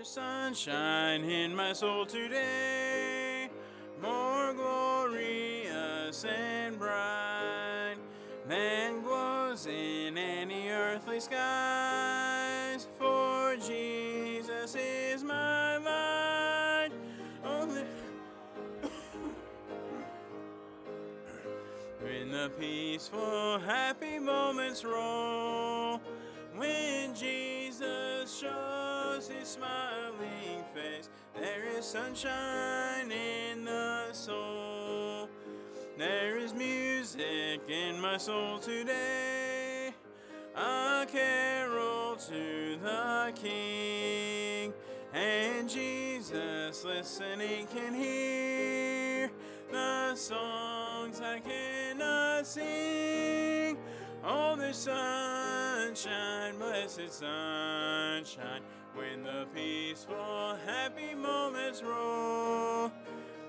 there's sunshine in my soul today, more glorious and bright than glows in any earthly skies. For Jesus is my light. Oh, when the peaceful, happy moments roll, when Jesus shows his smiling face, there is sunshine in the soul. There is music in my soul today, a carol to the King, and Jesus listening can hear the songs I cannot sing. Oh, there's sunshine, blessed sunshine, when the peaceful, happy moments roll,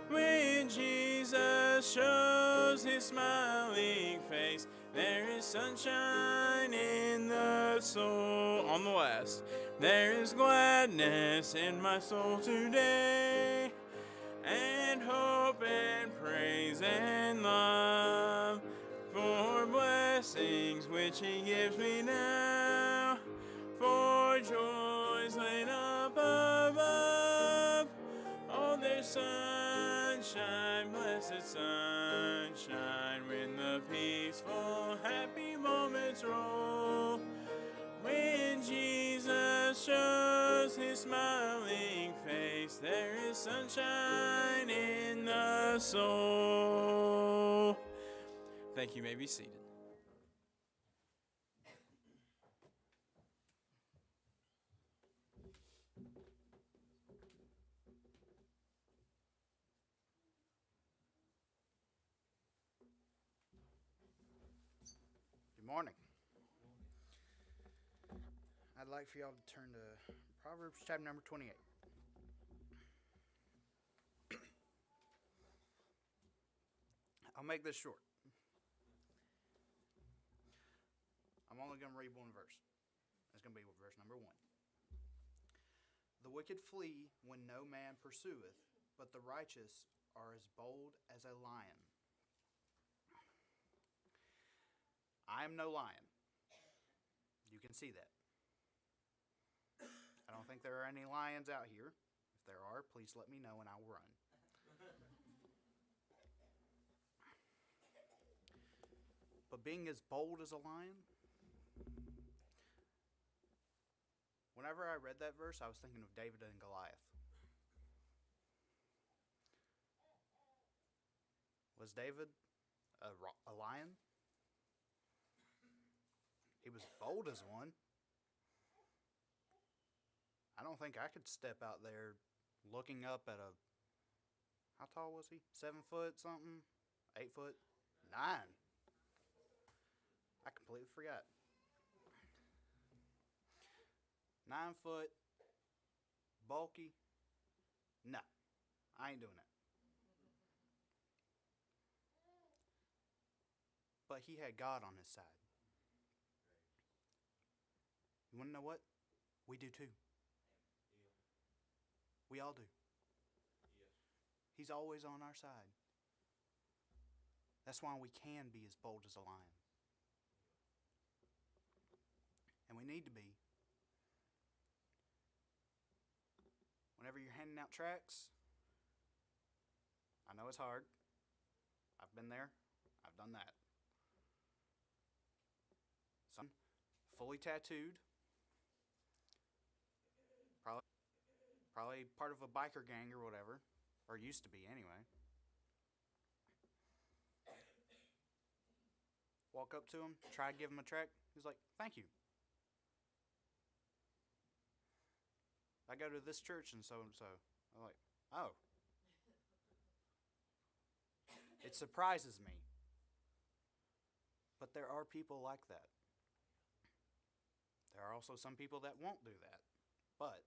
when Jesus shows his smiling face, there is sunshine in the soul. On the last, there is gladness in my soul today, and hope and praise and love for blessings which he gives me now, for joys laid up above. Oh, there's sunshine, blessed sunshine, when the peaceful, happy moments roll, when Jesus shows his smiling face, there is sunshine in the soul. Thank you. You may be seated. Good morning. I'd like for y'all to turn to Proverbs chapter number 28. I'll make this short. I'm only going to read one verse. It's going to be verse number 1. The wicked flee when no man pursueth, but the righteous are as bold as a lion. I am no lion. You can see that. I don't think there are any lions out here. If there are, please let me know and I will run. But being as bold as a lion, whenever I read that verse, I was thinking of David and Goliath. Was David a lion? He was bold as one. I don't think I could step out there looking up at a, how tall was he? 7 foot something? 8 foot? 9. I completely forgot. 9 foot, bulky. No, I ain't doing that. But he had God on his side. You want to know what? We do too. We all do. He's always on our side. That's why we can be as bold as a lion. And we need to be. Whenever you're handing out tracts, I know it's hard. I've been there. I've done that. Some fully tattooed. Probably part of a biker gang or whatever. Or used to be anyway. Walk up to him, try to give him a tract. He's like, thank you. I go to this church and so. I'm like, oh. It surprises me. But there are people like that. There are also some people that won't do that. But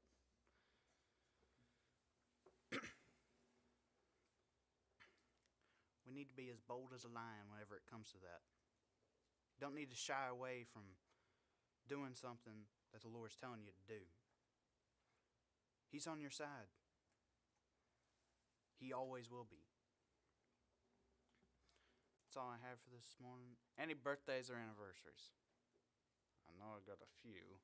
we need to be as bold as a lion whenever it comes to that. Don't need to shy away from doing something that the Lord's telling you to do. He's on your side. He always will be. That's all I have for this morning. Any birthdays or anniversaries? I know I got a few.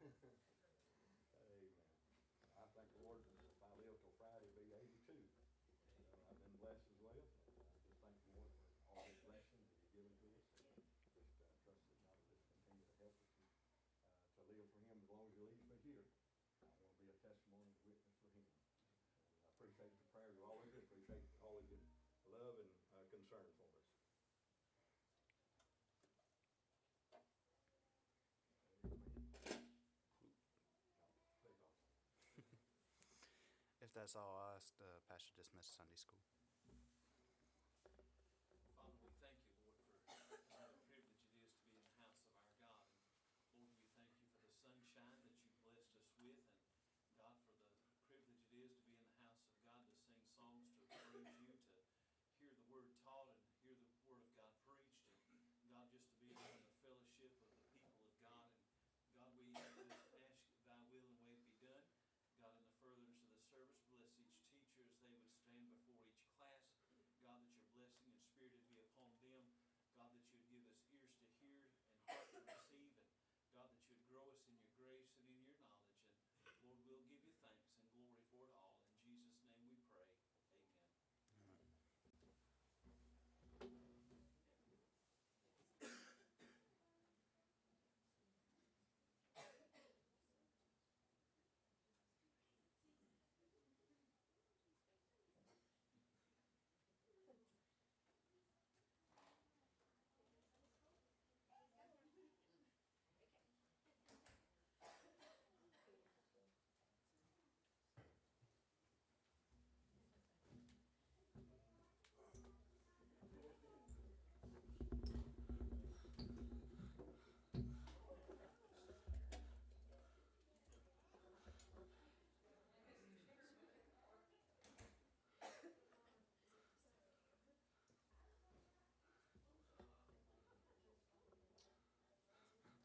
Amen. Amen. I thank the Lord that if I live till Friday, it'll be 82. I've been blessed as well. I just thank the Lord for all His blessings that He's given to us. And just trust that God will just continue to help us to live for Him as long as He leaves me here. I want to be a testimony and witness for Him. And I appreciate the prayers you always do. Appreciate all of your love and concern for us. If that's all, I'll ask the pastor to dismiss Sunday school. Father, we thank you, Lord, for the privilege it is to be in the house of our God. And Lord, we thank you for the sunshine that you blessed us with, and God, for the privilege it is to be in the house of God, to sing songs, to praise you, to hear the word taught and hear the word of God preached, and God, just to be in the fellowship of the people of God. And God, we just ask thy will and way to be done. God, in the furtherance of the service, bless each teacher as they would stand before each class. God, that your blessing and spirit would be upon them. God, that you would give us ears to hear and heart to receive. And God, that you would grow us in your grace and in your knowledge. And Lord, we'll give you thanks and glory for it all. In Jesus' name we pray. Amen.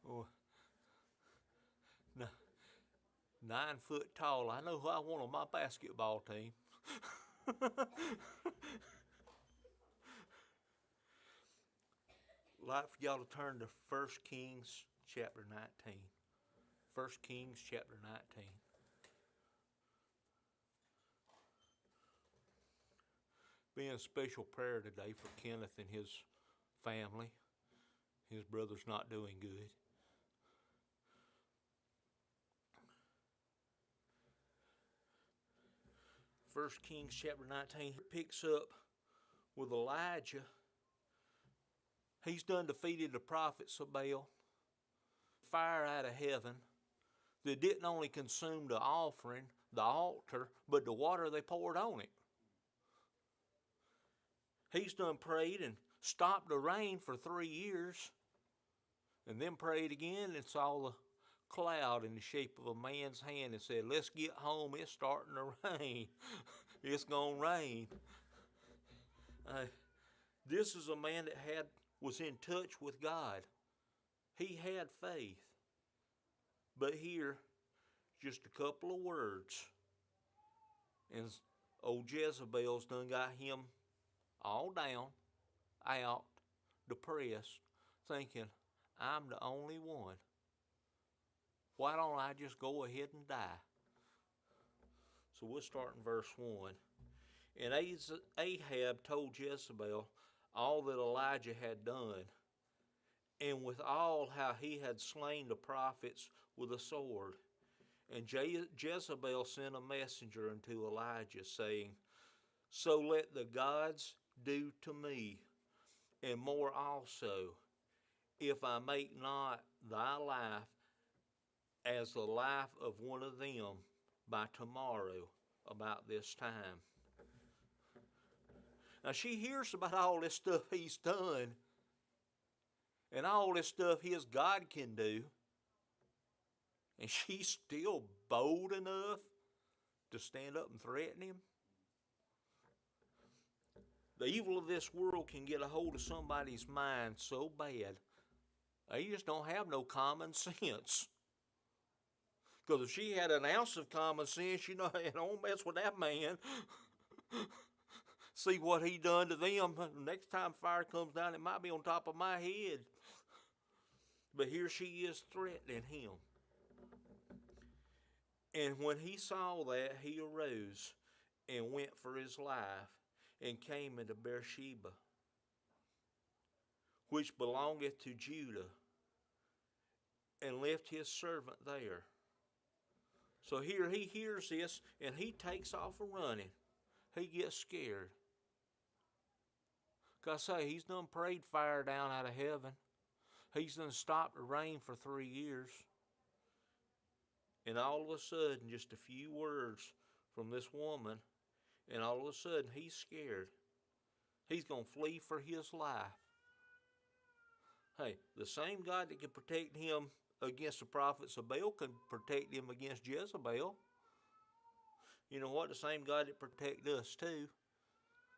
Oh, 9 foot tall. I know who I want on my basketball team. Like for y'all to turn to 1 Kings chapter 19. 1 Kings chapter 19. Being a special prayer today for Kenneth and his family. His brother's not doing good. First Kings chapter 19 picks up with Elijah. He's done defeated the prophets of Baal. Fire out of heaven that didn't only consume the offering, the altar, but the water they poured on it. He's done prayed and stopped the rain for 3 years, and then prayed again and saw the cloud in the shape of a man's hand and said, let's get home, it's starting to rain. It's going to rain. This is a man that was in touch with God. He had faith. But here, just a couple of words, and old Jezebel's done got him all down, out, depressed, thinking, I'm the only one. Why don't I just go ahead and die? So we'll start in verse 1. And Ahab told Jezebel all that Elijah had done. and with all how he had slain the prophets with a sword. And Jezebel sent a messenger unto Elijah, saying, So let the gods do to me, and more also, if I make not thy life as the life of one of them by tomorrow about this time. Now she hears about all this stuff he's done, and all this stuff his God can do, and she's still bold enough to stand up and threaten him. The evil of this world can get a hold of somebody's mind so bad, they just don't have no common sense. Because if she had an ounce of common sense, don't mess with that man. See what he done to them. Next time fire comes down, it might be on top of my head. But here she is threatening him. And when he saw that, he arose and went for his life, and came into Beersheba, which belongeth to Judah, and left his servant there. So here he hears this, and he takes off running. He gets scared. Because I say, he's done prayed fire down out of heaven. He's done stopped the rain for 3 years. And all of a sudden, just a few words from this woman, and all of a sudden, he's scared. He's going to flee for his life. Hey, the same God that can protect him against the prophets of Baal can protect him against Jezebel. You know what? The same God that protects us too.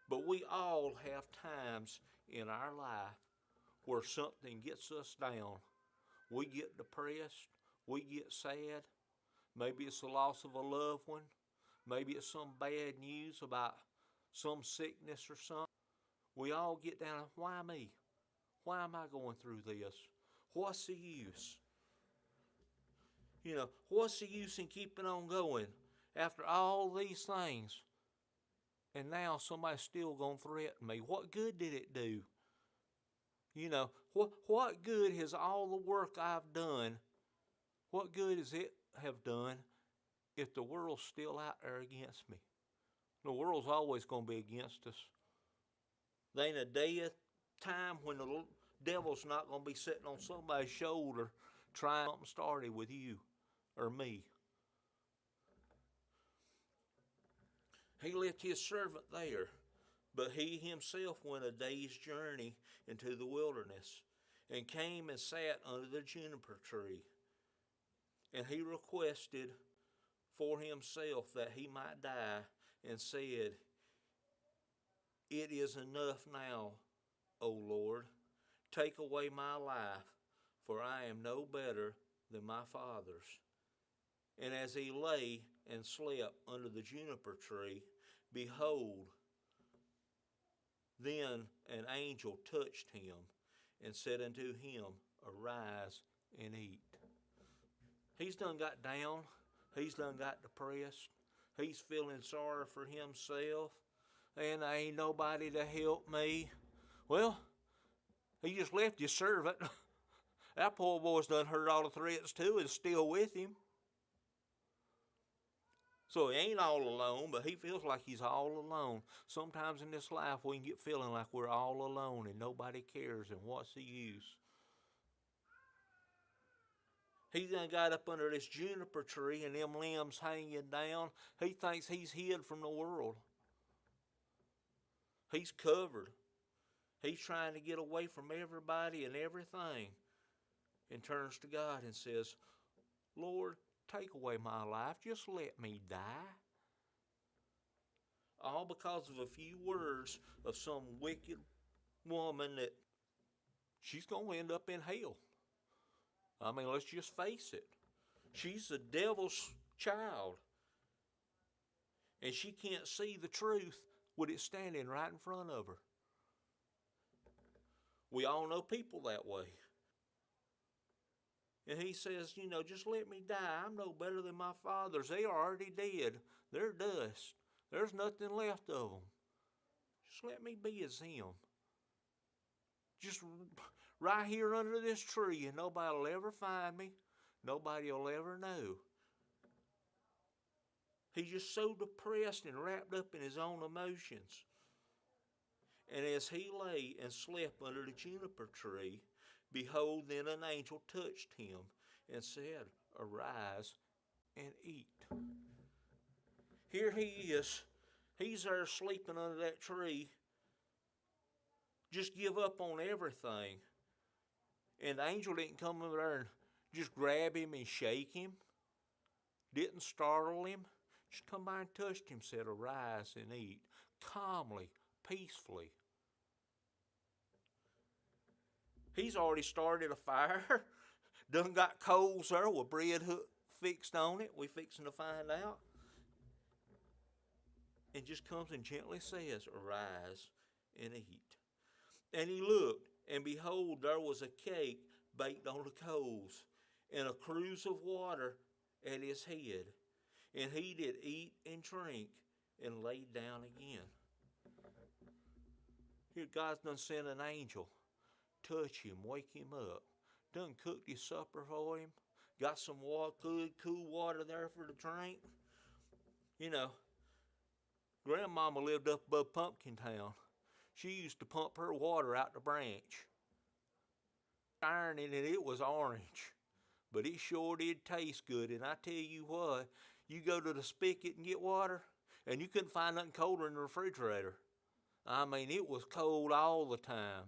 But we all have times in our life where something gets us down. We get depressed. We get sad. Maybe it's the loss of a loved one. Maybe it's some bad news about some sickness or something. We all get down, why me? Why am I going through this? What's the use? What's the use in keeping on going after all these things? And now somebody's still going to threaten me. What good did it do? What good has all the work I've done, what good does it have done if the world's still out there against me? The world's always going to be against us. There ain't a day of time when the devil's not going to be sitting on somebody's shoulder trying something started with you or me. He left his servant there, but he himself went a day's journey into the wilderness, and came and sat under the juniper tree. And he requested for himself that he might die, and said, It is enough now, O Lord. Take away my life, for I am no better than my fathers. And as he lay and slept under the juniper tree, behold, then an angel touched him, and said unto him, Arise and eat. He's done got down. He's done got depressed. He's feeling sorry for himself. And there ain't nobody to help me. Well, he just left his servant. That poor boy's done heard all the threats too, and still with him. So he ain't all alone, but he feels like he's all alone. Sometimes in this life we can get feeling like we're all alone and nobody cares, and what's the use? He done got up under this juniper tree and them limbs hanging down. He thinks he's hid from the world. He's covered. He's trying to get away from everybody and everything, and turns to God and says, Lord, take away my life. Just let me die. All because of a few words of some wicked woman that she's going to end up in hell. I mean, let's just face it. She's the devil's child. And she can't see the truth with it standing right in front of her. We all know people that way. And he says, just let me die. I'm no better than my fathers. They are already dead. They're dust. There's nothing left of them. Just let me be as him. Just right here under this tree, and nobody will ever find me. Nobody will ever know. He's just so depressed and wrapped up in his own emotions. And as he lay and slept under the juniper tree, behold, then an angel touched him and said, Arise and eat. Here he is. He's there sleeping under that tree. Just give up on everything. And the angel didn't come over there and just grab him and shake him. Didn't startle him. Just come by and touched him, said, Arise and eat. Calmly, peacefully. He's already started a fire. Done got coals there with bread fixed on it. We fixing to find out. And just comes and gently says, Arise and eat. And he looked, and behold, there was a cake baked on the coals, and a cruse of water at his head. And he did eat and drink, and laid down again. Here God's done sent an angel. Touch him, wake him up. Done cooked his supper for him. Got some good, cool water there for the drink. You know, Grandmama lived up above Pumpkin Town. She used to pump her water out the branch. Iron in it, it was orange. But it sure did taste good. And I tell you what, you go to the spigot and get water, and you couldn't find nothing colder in the refrigerator. I mean, it was cold all the time.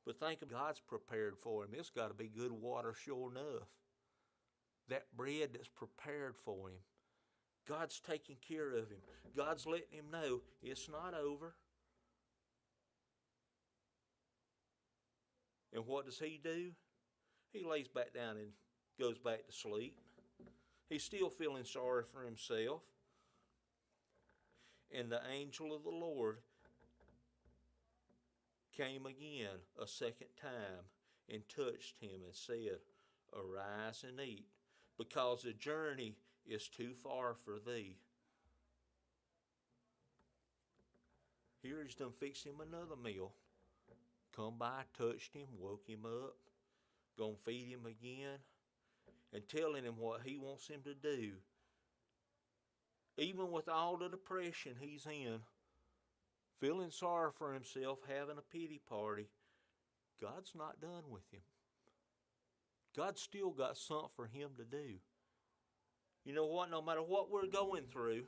But think of God's prepared for him. It's got to be good water sure enough. That bread that's prepared for him. God's taking care of him. God's letting him know it's not over. And what does he do? He lays back down and goes back to sleep. He's still feeling sorry for himself. And the angel of the Lord came again a second time and touched him and said, Arise and eat, because the journey is too far for thee. Here he's done fixed him another meal. Come by, touched him, woke him up, gonna feed him again, and telling him what he wants him to do. Even with all the depression he's in, feeling sorry for himself, having a pity party, God's not done with him. God's still got something for him to do. You know what? No matter what we're going through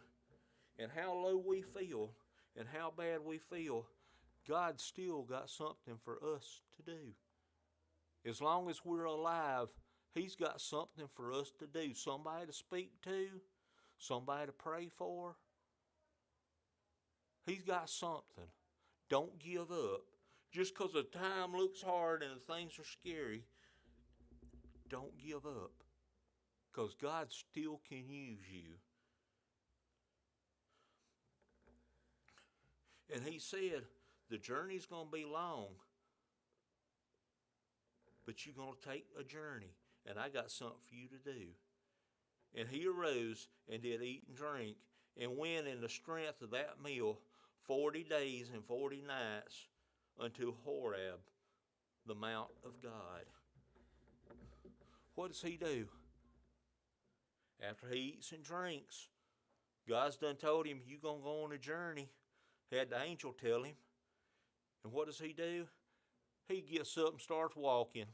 and how low we feel and how bad we feel, God's still got something for us to do. As long as we're alive, he's got something for us to do. Somebody to speak to, somebody to pray for. He's got something. Don't give up. Just because the time looks hard and the things are scary, don't give up. Because God still can use you. And he said, the journey's going to be long, but you're going to take a journey, and I got something for you to do. And he arose and did eat and drink, and went in the strength of that meal 40 days and 40 nights unto Horeb, the mount of God. What does he do? After he eats and drinks, God's done told him, you're going to go on a journey. Had the angel tell him. And what does he do? He gets up and starts walking.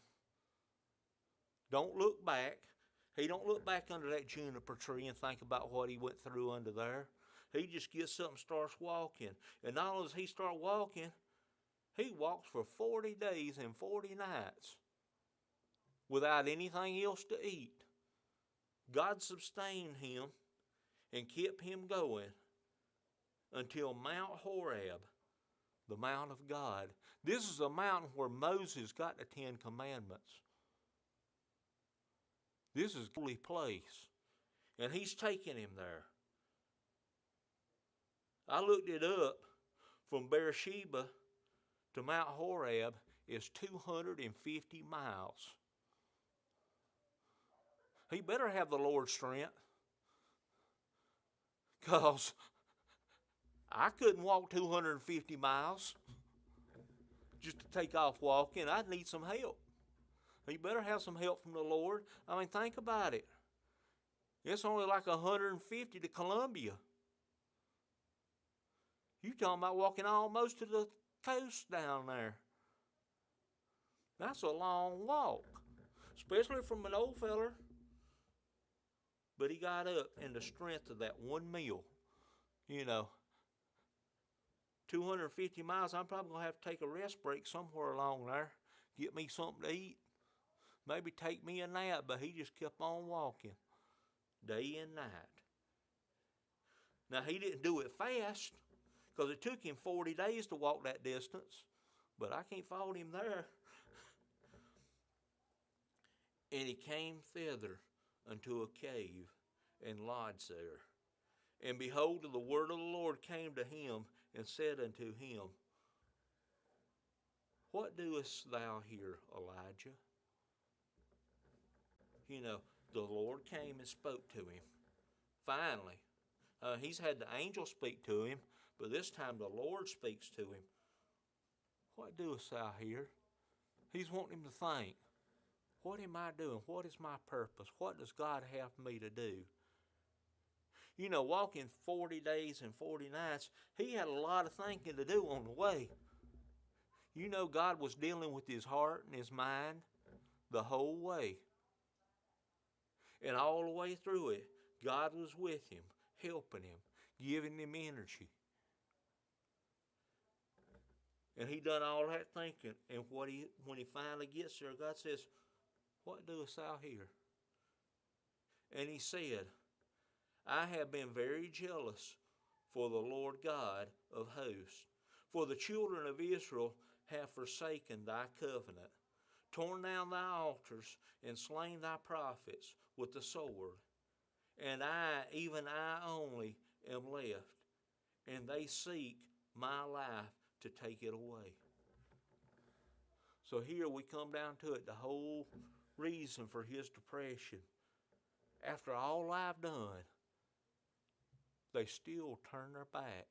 Don't look back. He don't look back under that juniper tree and think about what he went through under there. He just gets up and starts walking. And not only does he start walking, he walks for 40 days and 40 nights without anything else to eat. God sustained him and kept him going until Mount Horeb, the Mount of God. This is a mountain where Moses got the 10 Commandments. This is a holy place. And he's taking him there. I looked it up. From Beersheba to Mount Horeb is 250 miles. He better have the Lord's strength. Because I couldn't walk 250 miles. just to take off walking. I'd need some help. You better have some help from the Lord. I mean, think about it. It's only like 150 to Columbia. You talking about walking almost to the coast down there. That's a long walk, especially from an old feller. But he got up in the strength of that one meal. 250 miles, I'm probably going to have to take a rest break somewhere along there, get me something to eat, maybe take me a nap, but he just kept on walking day and night. Now, he didn't do it fast, because it took him 40 days to walk that distance, but I can't fault him there. And he came thither unto a cave and lodged there. And behold, the word of the Lord came to him and said unto him, What doest thou here, Elijah? The Lord came and spoke to him. Finally, he's had the angel speak to him, but this time the Lord speaks to him. What doest thou here? He's wanting him to think. What am I doing? What is my purpose? What does God have me to do? Walking 40 days and 40 nights, he had a lot of thinking to do on the way. God was dealing with his heart and his mind the whole way. And all the way through it, God was with him, helping him, giving him energy. And he done all that thinking. And when he finally gets there, God says, What doest thou here? And he said, I have been very jealous for the Lord God of hosts. For the children of Israel have forsaken thy covenant, torn down thy altars, and slain thy prophets with the sword. And I, even I only, am left, and they seek my life to take it away. So here we come down to it, the whole reason for his depression. After all I've done, they still turn their back.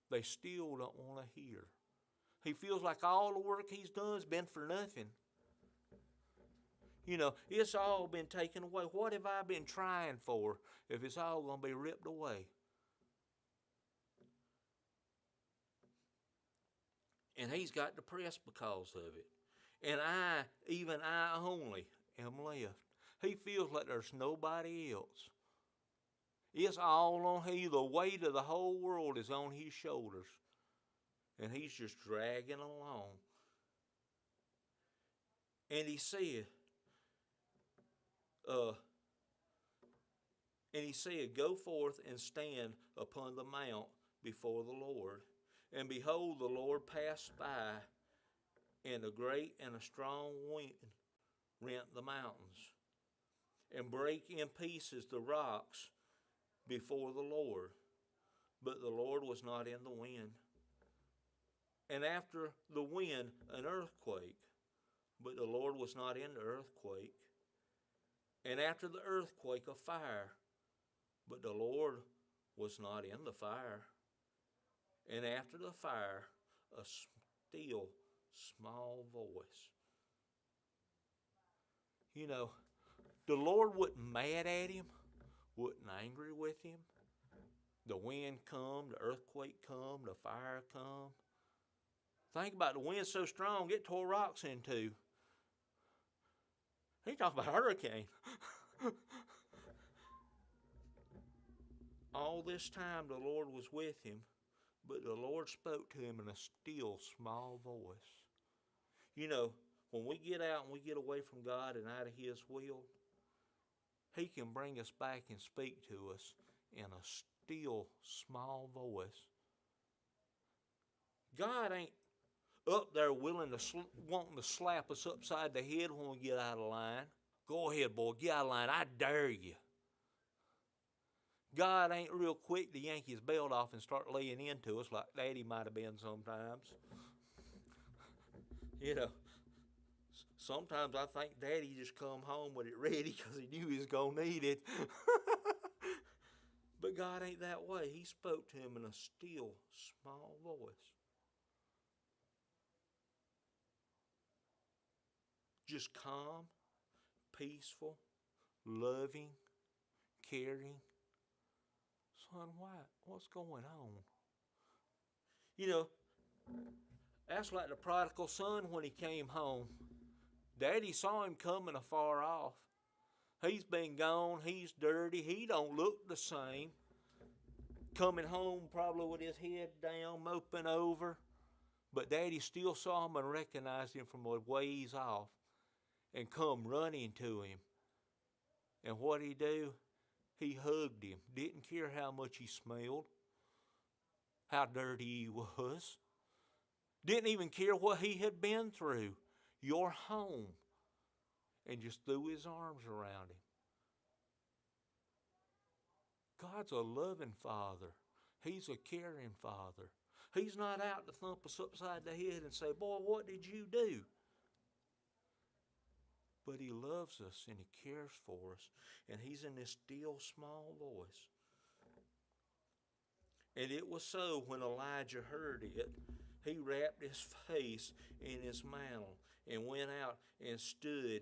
They still don't want to hear. He feels like all the work he's done has been for nothing. It's all been taken away. What have I been trying for if it's all going to be ripped away? And he's got depressed because of it. And I, even I only, am left. He feels like there's nobody else. It's all on him. The weight of the whole world is on his shoulders. And he's just dragging along. And he said, Go forth and stand upon the mount before the Lord. And behold, the Lord passed by, and a great and a strong wind rent the mountains, and brake in pieces the rocks before the Lord. But the Lord was not in the wind. And after the wind, an earthquake. But the Lord was not in the earthquake. And after the earthquake, a fire. But the Lord was not in the fire. And after the fire, a still small voice. The Lord wasn't mad at him, wasn't angry with him. The wind come, the earthquake come, the fire come. Think about the wind so strong it tore rocks in two. He talking about a hurricane. All this time the Lord was with him, but the Lord spoke to him in a still small voice. When we get out and we get away from God and out of his will, he can bring us back and speak to us in a still small voice. God ain't up there wanting to slap us upside the head when we get out of line. Go ahead, boy, get out of line. I dare you. God ain't real quick to yank his belt off and start laying into us like Daddy might have been sometimes. Sometimes I think Daddy just come home with it ready because he knew he was going to need it. But God ain't that way. He spoke to him in a still, small voice. just calm, peaceful, loving, caring. Son, what's going on? You know, that's like the prodigal son when he came home. Daddy saw him coming afar off. He's been gone. He's dirty. He don't look the same. Coming home probably with his head down, moping over. But Daddy still saw him and recognized him from a ways off and come running to him. And what'd he do? He hugged him. Didn't care how much he smelled, how dirty he was. Didn't even care what he had been through. You're home. And just threw his arms around him. God's a loving Father. He's a caring Father. He's not out to thump us upside the head and say, boy, what did you do? But He loves us and He cares for us. And He's in this still small voice. And it was so when Elijah heard it, he wrapped his face in his mantle and went out and stood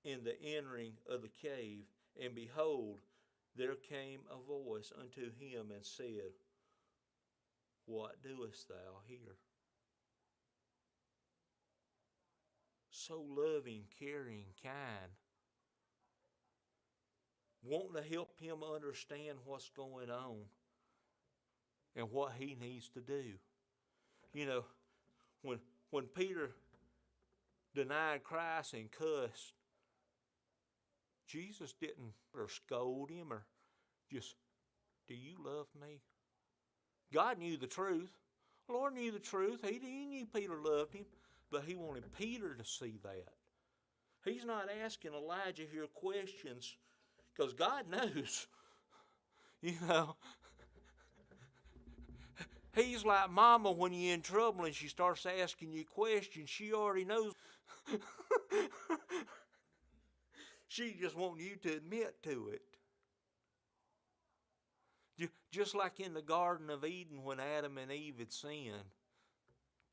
in the entering of the cave. And behold, there came a voice unto him and said, what doest thou here? So loving, caring, kind. Wanting to help him understand what's going on and what he needs to do. You know, when Peter denied Christ and cussed, Jesus didn't or scold him or just, do you love me? God knew the truth. The Lord knew the truth. He knew Peter loved him, but He wanted Peter to see that. He's not asking Elijah here questions because God knows. You know, He's like Mama when you're in trouble and she starts asking you questions. She already knows. She just wants you to admit to it. Just like in the Garden of Eden when Adam and Eve had sinned.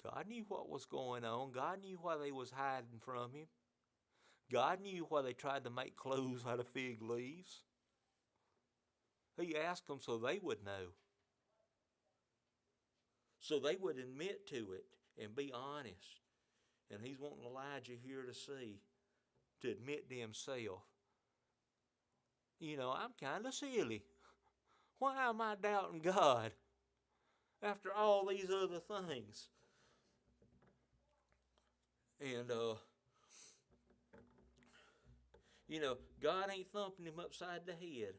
God knew what was going on. God knew why they was hiding from Him. God knew why they tried to make clothes out of fig leaves. He asked them so they would know. So they would admit to it and be honest. And He's wanting Elijah here to see, to admit to himself, you know, I'm kind of silly. Why am I doubting God after all these other things? And, you know, God ain't thumping him upside the head.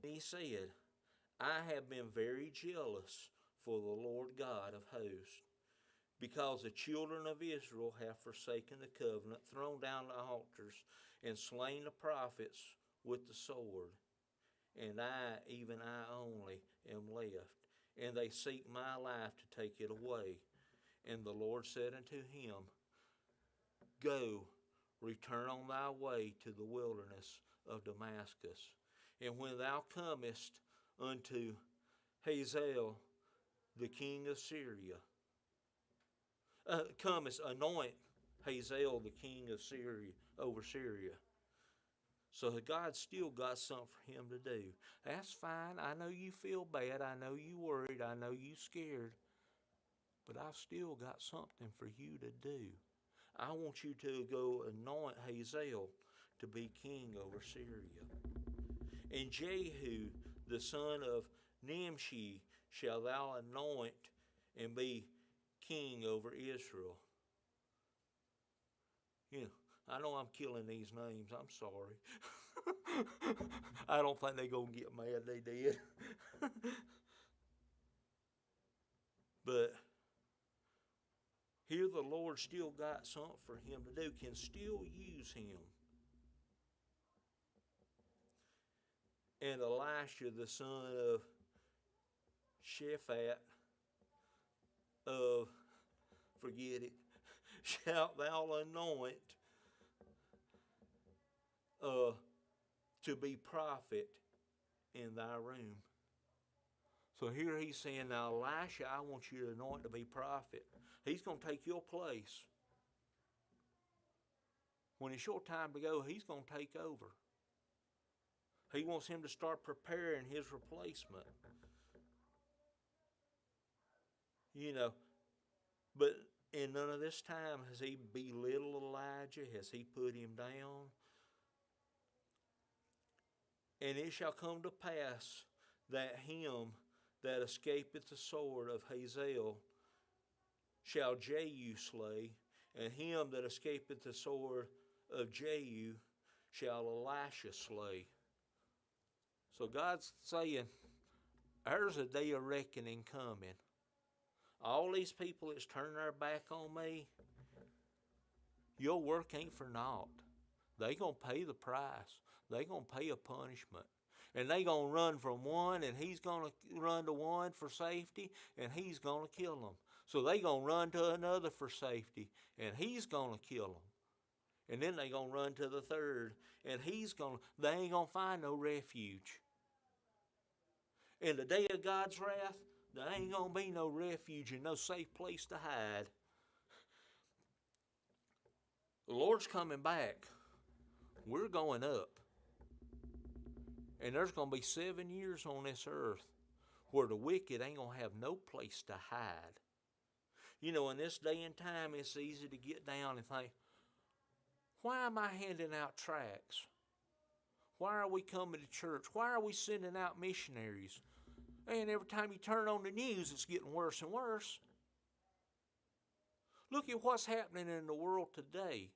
He said, I have been very jealous for the Lord God of hosts, because the children of Israel have forsaken the covenant, thrown down the altars, and slain the prophets with the sword. And I, even I only, am left, and they seek my life to take it away. And the Lord said unto him, go, return on thy way to the wilderness of Damascus. And when thou comest unto Hazael, the king of Syria, comest, anoint Hazael, the king of Syria, over Syria. So God's still got something for him to do. That's fine. I know you feel bad. I know you worried. I know you scared. But I've still got something for you to do. I want you to go anoint Hazael to be king over Syria. And Jehu, the son of Nimshi, shall thou anoint and be king over Israel. You know, I know I'm killing these names. I'm sorry. I don't think they're going to get mad. They did. But here the Lord still got something for him to do, can still use him. And Elisha, the son of Shaphat, forget it, shalt thou anoint to be prophet in thy room. So here he's saying, now Elisha, I want you to anoint to be prophet. He's going to take your place. when it's your time to go, he's going to take over. He wants him to start preparing his replacement. You know, but in none of this time has he belittled Elijah, has he put him down. And it shall come to pass that him that escapeth the sword of Hazael shall Jehu slay, and him that escapeth the sword of Jehu shall Elisha slay. So God's saying, there's a day of reckoning coming. All these people that's turned their back on me, your work ain't for naught. They gonna pay the price. They gonna pay a punishment. And they gonna run from one, and he's gonna run to one for safety, and he's gonna kill them. So they gonna run to another for safety, and he's gonna kill them. And then they gonna run to the third, and they ain't gonna find no refuge. In the day of God's wrath, there ain't gonna be no refuge and no safe place to hide. The Lord's coming back. We're going up. And there's going to be 7 years on this earth where the wicked ain't going to have no place to hide. You know, in this day and time, it's easy to get down and think, why am I handing out tracts? Why are we coming to church? Why are we sending out missionaries? And every time you turn on the news, it's getting worse and worse. Look at what's happening in the world today.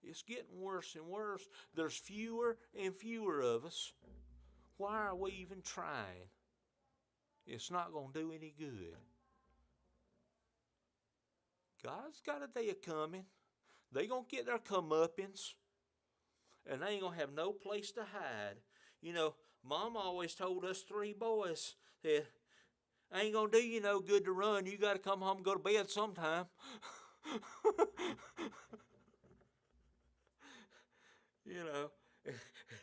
It's getting worse and worse. There's fewer and fewer of us. Why are we even trying? It's not going to do any good. God's got a day of coming. They're going to get their comeuppance. And they ain't going to have no place to hide. You know, Mom always told us 3 boys that ain't going to do you no good to run. You got to come home and go to bed sometime. You know,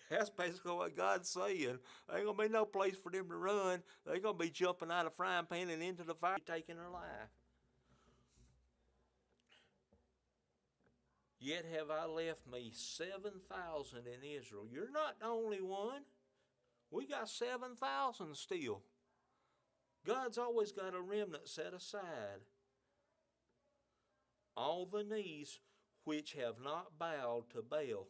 that's basically what God's saying. There ain't going to be no place for them to run. They're going to be jumping out of frying pan and into the fire, taking their life. Yet have I left me 7,000 in Israel. You're not the only one. We got 7,000 still. God's always got a remnant set aside. All the knees which have not bowed to Baal,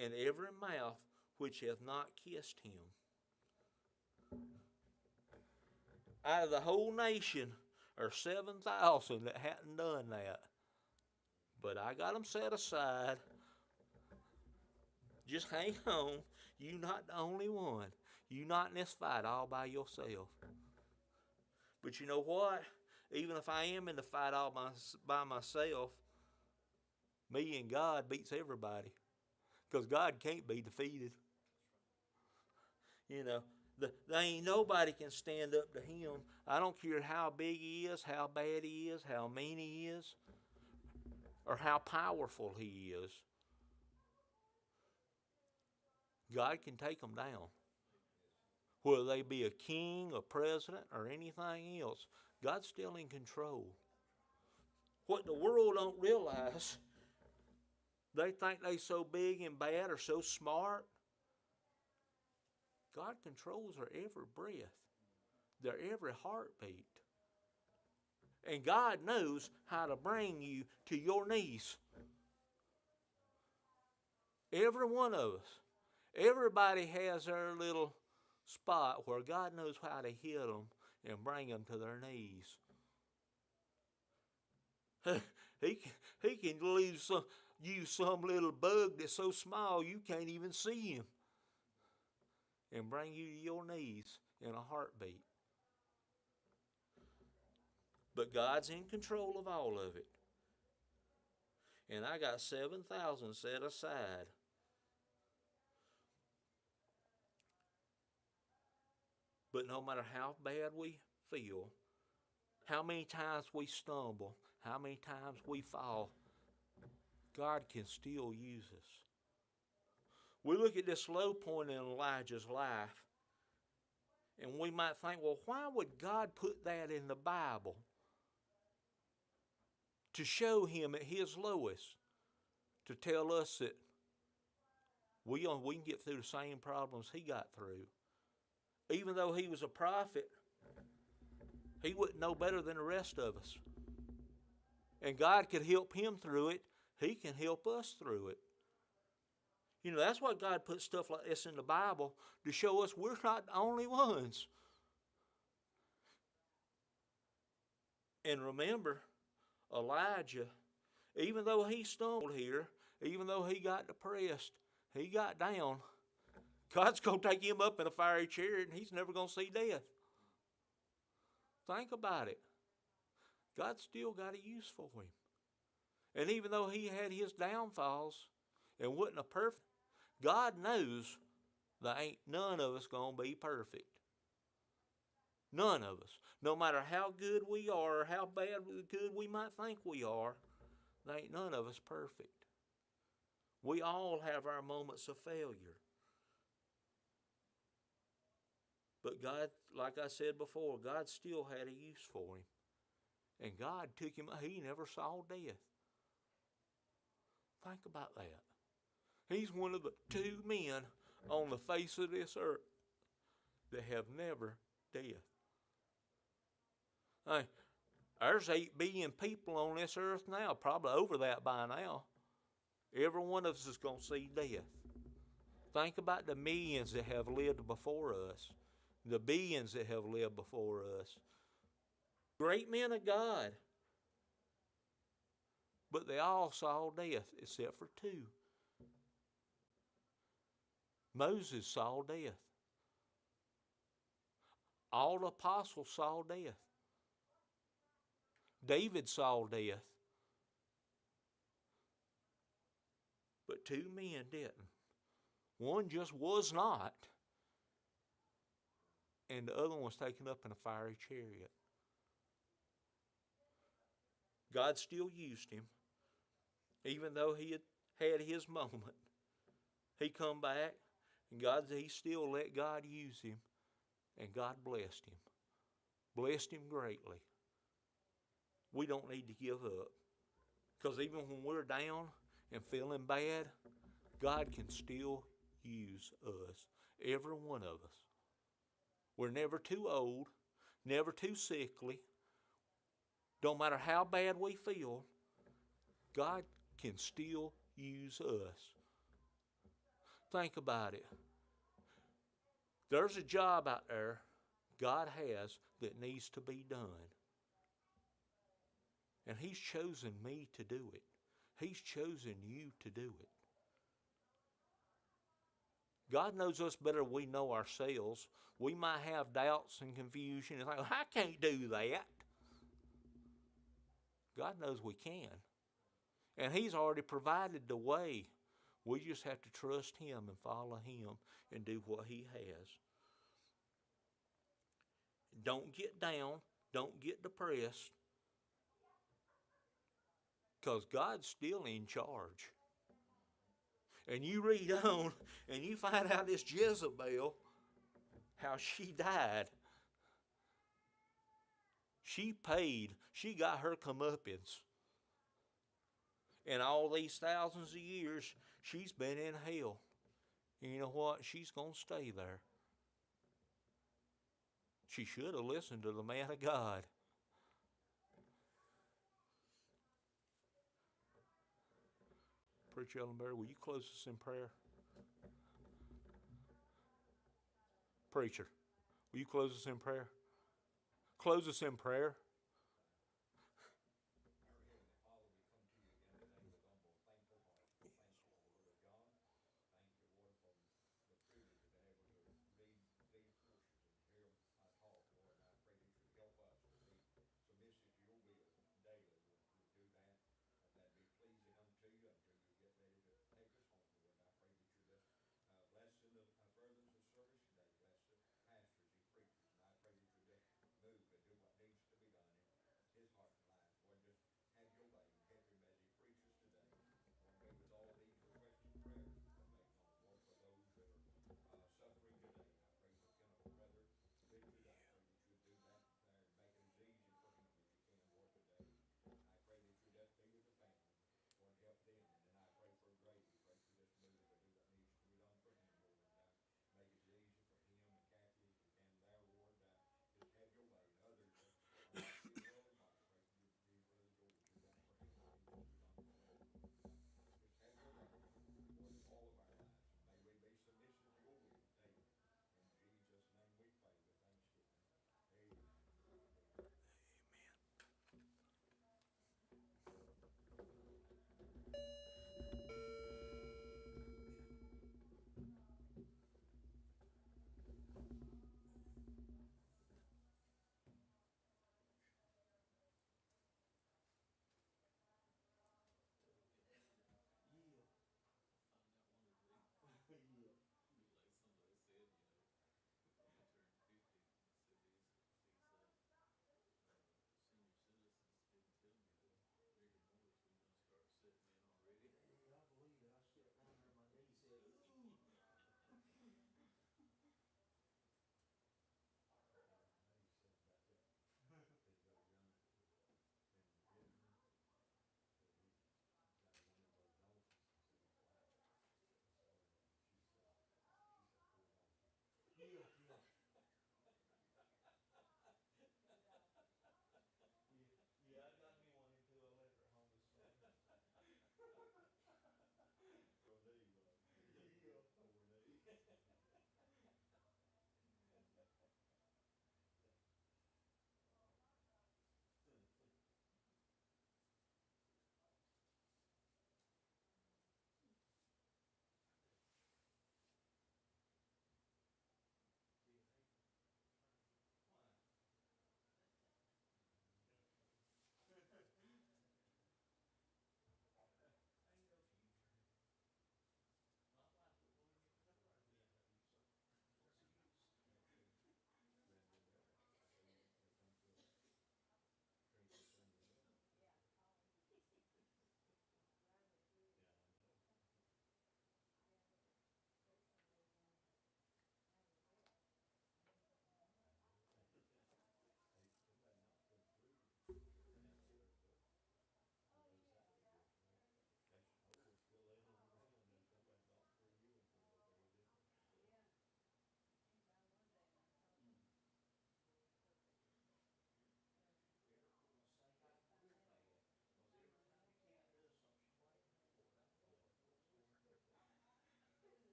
and every mouth which hath not kissed him. Out of the whole nation are 7,000 that hadn't done that. But I got them set aside. Just hang on. You're not the only one. You're not in this fight all by yourself. But you know what? Even if I am in the fight all by myself, me and God beats everybody. Because God can't be defeated. You know, there ain't nobody can stand up to him. I don't care how big he is, how bad he is, how mean he is, or how powerful he is. God can take them down. Whether they be a king, a president, or anything else, God's still in control. What the world don't realize, they think they so big and bad or so smart. God controls their every breath, their every heartbeat. And God knows how to bring you to your knees. Every one of us. Everybody has their little spot where God knows how to hit them and bring them to their knees. He can use some little bug that's so small you can't even see him and bring you to your knees in a heartbeat. But God's in control of all of it. And I got 7,000 set aside. But no matter how bad we feel, how many times we stumble, how many times we fall, God can still use us. We look at this low point in Elijah's life, and we might think, well, why would God put that in the Bible? To show him at his lowest. to tell us that we can get through the same problems he got through. Even though he was a prophet, he wouldn't know better than the rest of us. And God could help him through it. He can help us through it. You know, that's why God put stuff like this in the Bible, to show us we're not the only ones. And remember, Elijah, even though he stumbled here, even though he got depressed, he got down, God's going to take him up in a fiery chariot and he's never going to see death. Think about it. God still got a use for him. And even though he had his downfalls and wasn't a perfect, God knows there ain't none of us going to be perfect. None of us. No matter how good we are or how bad good we might think we are, there ain't none of us perfect. We all have our moments of failure. But God, like I said before, God still had a use for him. And God took him, he never saw death. Think about that. He's one of the 2 men on the face of this earth that have never death. Hey, there's 8 billion people on this earth now, probably over that by now. Every one of us is going to see death. Think about the millions that have lived before us, the billions that have lived before us. Great men of God. But they all saw death except for 2. Moses saw death. All the apostles saw death. David saw death. But 2 men didn't. One just was not. And the other one was taken up in a fiery chariot. God still used him. Even though he had his moment. He come back and he still let God use him. And God blessed him. Blessed him greatly. We don't need to give up. Because even when we're down and feeling bad, God can still use us. Every one of us. We're never too old, never too sickly. Don't matter how bad we feel, God can still use us. Think about it. There's a job out there God has that needs to be done. And he's chosen me to do it. He's chosen you to do it. God knows us better than we know ourselves. We might have doubts and confusion and think, I can't do that. God knows we can. And he's already provided the way. We just have to trust him and follow him and do what he has. Don't get down. Don't get depressed. Because God's still in charge. And you read on and you find out this Jezebel, how she died. She paid. She got her comeuppance. And all these thousands of years, she's been in hell. And you know what? She's going to stay there. She should have listened to the man of God. Preacher Ellenberry, will you close us in prayer? Preacher, will you close us in prayer? Close us in prayer.